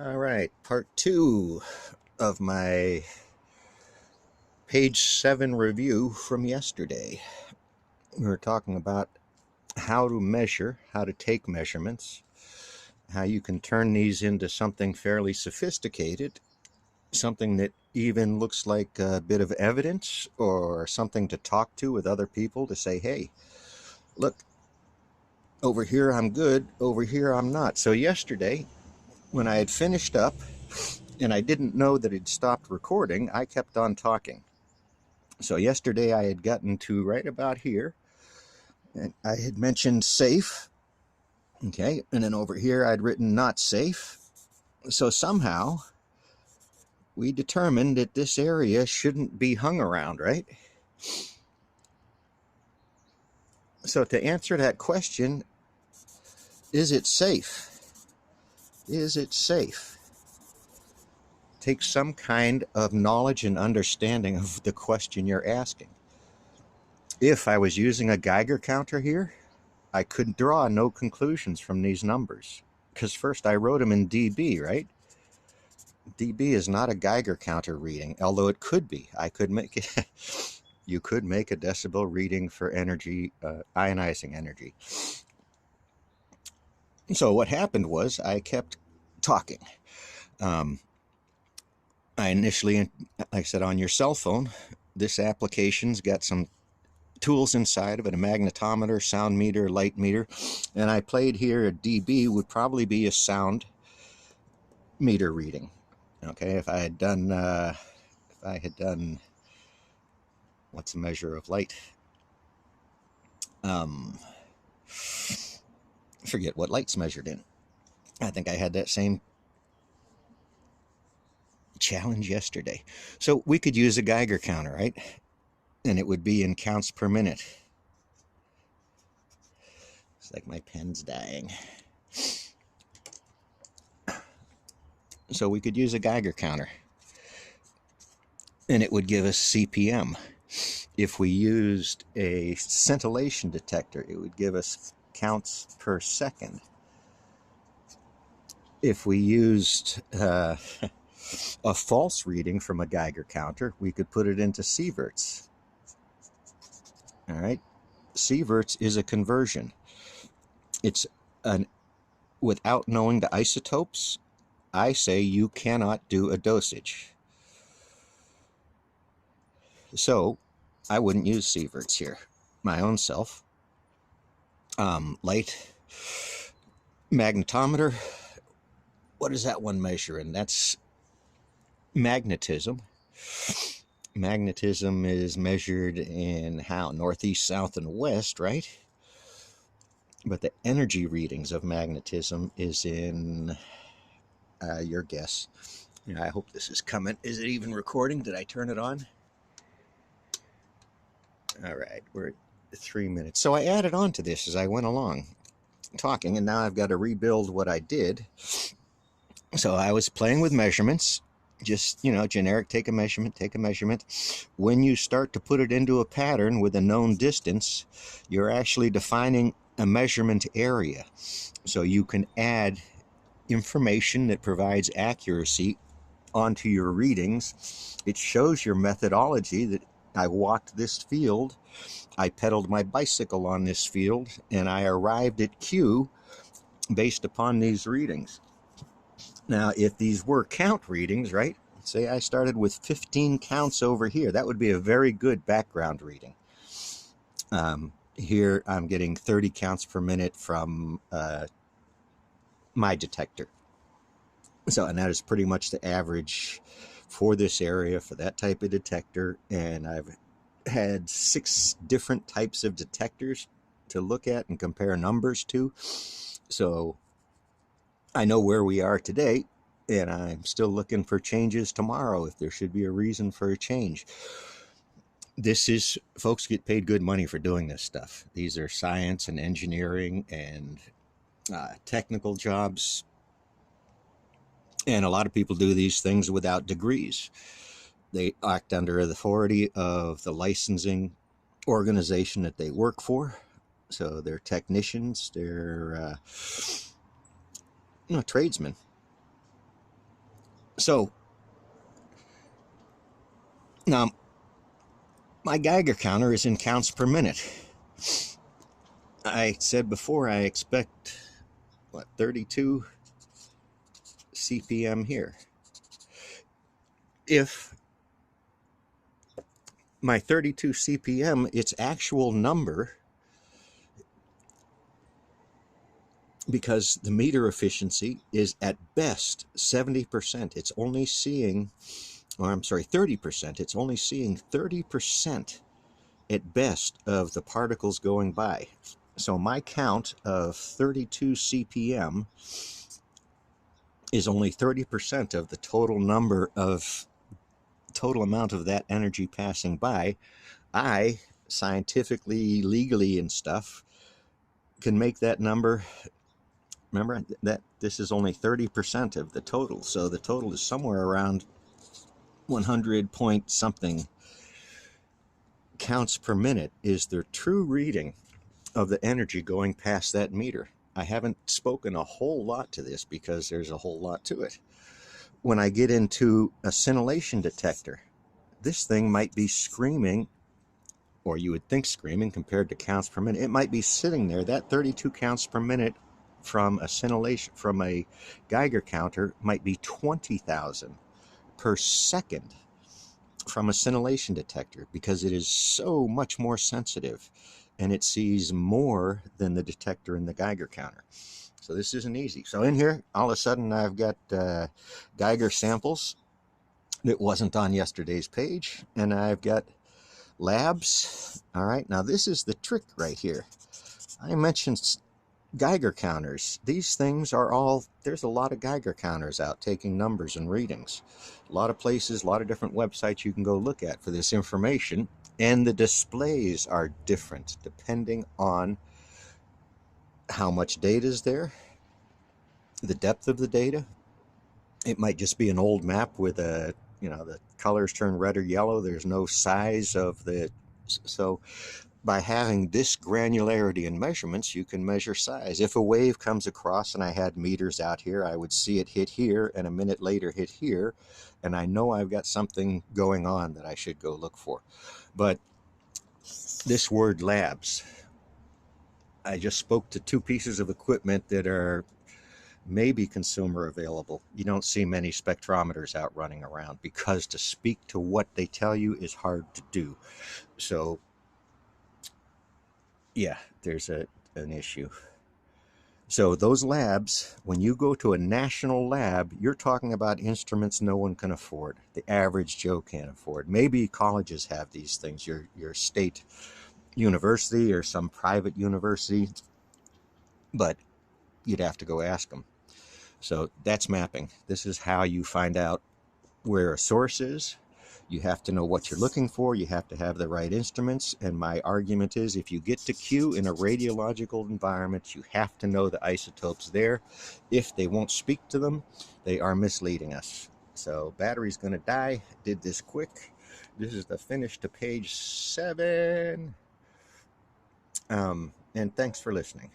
All right, part 2 of my page 7 review from yesterday. We were talking about how to measure, how to take measurements, how you can turn these into something fairly sophisticated, something that even looks like a bit of evidence or something to talk to with other people to say, hey, look, over here I'm good, over here I'm not. So yesterday, when I had finished up, and I didn't know that it stopped recording, I kept on talking. So yesterday I had gotten to right about here, and I had mentioned safe, okay, and then over here I'd written not safe. So somehow we determined that this area shouldn't be hung around, right? So to answer that question, is it safe? Is it safe? Take some kind of knowledge and understanding of the question you're asking. If I was using a Geiger counter here, I could draw no conclusions from these numbers. Because first I wrote them in dB, right? dB is not a Geiger counter reading, although it could be. I could make it. You could make a decibel reading for energy, ionizing energy. So what happened was I kept talking. I initially, like I said, on your cell phone, this application's got some tools inside of it, a magnetometer, sound meter, light meter, and I played here a dB would probably be a sound meter reading. Okay, if I had done what's the measure of light? Forget what light's measured in. I think I had that same challenge yesterday. So we could use a Geiger counter, right? And it would be in counts per minute. It's like my pen's dying. So we could use a Geiger counter, and it would give us CPM. If we used a scintillation detector, it would give us counts per second. If we used a false reading from a Geiger counter, we could put it into sieverts. All right, sieverts is a conversion. It's without knowing the isotopes, I say you cannot do a dosage. So I wouldn't use sieverts here, my own self. Light magnetometer, what is that one measuring? That's magnetism. Magnetism is measured in how? Northeast, south, and west, right? But the energy readings of magnetism is in your guess. I hope this is coming. Is it even recording? Did I turn it on? All right, we're at 3 minutes. So I added on to this as I went along talking, and now I've got to rebuild what I did. So I was playing with measurements, just, generic, take a measurement. When you start to put it into a pattern with a known distance, you're actually defining a measurement area. So you can add information that provides accuracy onto your readings. It shows your methodology that I walked this field, I pedaled my bicycle on this field, and I arrived at Q based upon these readings. Now, if these were count readings, right? Say I started with 15 counts over here, that would be a very good background reading. Here I'm getting 30 counts per minute from my detector. So, and that is pretty much the average for this area for that type of detector. And I've had 6 different types of detectors to look at and compare numbers to. So I know where we are today, and I'm still looking for changes tomorrow if there should be a reason for a change. Folks get paid good money for doing this stuff. These are science and engineering and technical jobs. And a lot of people do these things without degrees. They act under the authority of the licensing organization that they work for. So they're technicians, they're tradesmen. So now my Geiger counter is in counts per minute. I said before I expect, 32 CPM here. If my 32 CPM, its actual number, because the meter efficiency is at best 70%, it's only seeing, or I'm sorry, 30%, it's only seeing 30% at best of the particles going by. So my count of 32 CPM is only 30% of the total amount of that energy passing by. I scientifically, legally and stuff can make that number. Remember that this is only 30% of the total, so the total is somewhere around 100 point something counts per minute is the true reading of the energy going past that meter. I haven't spoken a whole lot to this because there's a whole lot to it. When I get into a scintillation detector, this thing might be screaming, or you would think screaming compared to counts per minute. It might be sitting there, that 32 counts per minute from a scintillation, from a Geiger counter, might be 20,000 per second from a scintillation detector, because it is so much more sensitive and it sees more than the detector in the Geiger counter. So this isn't easy. So in here, all of a sudden, I've got Geiger samples that wasn't on yesterday's page, and I've got labs. All right, now this is the trick right here. I mentioned Geiger counters. These things are all, there's a lot of Geiger counters out taking numbers and readings. A lot of places, a lot of different websites you can go look at for this information, and the displays are different depending on how much data is there, the depth of the data. It might just be an old map with the colors turn red or yellow. There's no size of the, so by having this granularity in measurements, you can measure size. If a wave comes across and I had meters out here, I would see it hit here and a minute later hit here, and I know I've got something going on that I should go look for. But this word labs, I just spoke to two pieces of equipment that are maybe consumer available. You don't see many spectrometers out running around because to speak to what they tell you is hard to do. So yeah, there's an issue. So those labs, when you go to a national lab, you're talking about instruments no one can afford. The average Joe can't afford. Maybe colleges have these things, your state university or some private university, but you'd have to go ask them. So that's mapping. This is how you find out where a source is. You have to know what you're looking for. You have to have the right instruments. And my argument is, if you get to Q in a radiological environment, you have to know the isotopes there. If they won't speak to them, they are misleading us. So battery's going to die. Did this quick. This is the finish to page 7. And thanks for listening.